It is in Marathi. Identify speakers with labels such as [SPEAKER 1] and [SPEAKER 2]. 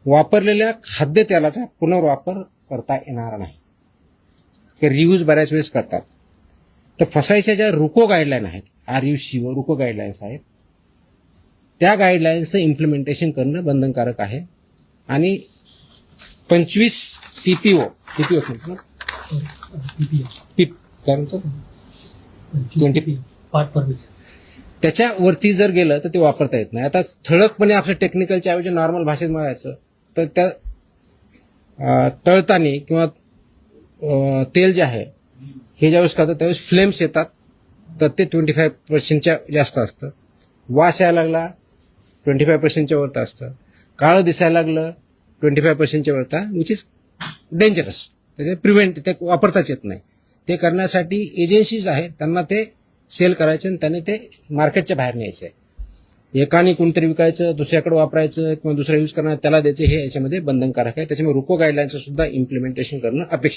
[SPEAKER 1] वापरलेल्या खाद्यतेलाचा पुनर्वापर करता येणार नाही. ते रियूज बऱ्याच वेळेस करतात. तर फसायच्या ज्या रुको गाईडलाईन आहेत, RUCO रुको गाईडलाईन्स आहेत, त्या गाईडलाईन्सचं इम्प्लिमेंटेशन करणं बंधनकारक आहे. आणि 25 TPO काय म्हणतो 20
[SPEAKER 2] पार्ट परमिट
[SPEAKER 1] त्याच्यावरती जर गेलं तर ते वापरता येत नाही. आता ठळकपणे आपल्या टेक्निकलच्या ऐवजी नॉर्मल भाषेत म्हणायचं तर त्या तळतानी किंवा तेल जे आहे हे ज्यावेळेस करतात त्यावेळेस फ्लेम्स येतात, तर ते 25% जास्त असतं. वास यायला लागला 25% वरती असतं. काळं दिसायला लागलं 25% वरता, विच इज डेंजरस. त्याचे ते वापरताच येत नाही. ते करण्यासाठी एजन्सीज आहेत, त्यांना ते सेल करायचं आणि त्याने ते मार्केटच्या बाहेर न्यायचं आहे. एकाने कोणतरी विकायचं, दुसऱ्याकडे वापरायचं किंवा दुसरा यूज करणार त्याला द्यायचं, हे याच्यामध्ये बंधनकारक आहे. त्याच्यामुळे रुको गाईडलाईनचं सुद्धा इम्प्लिमेंटेशन करणं अपेक्षित.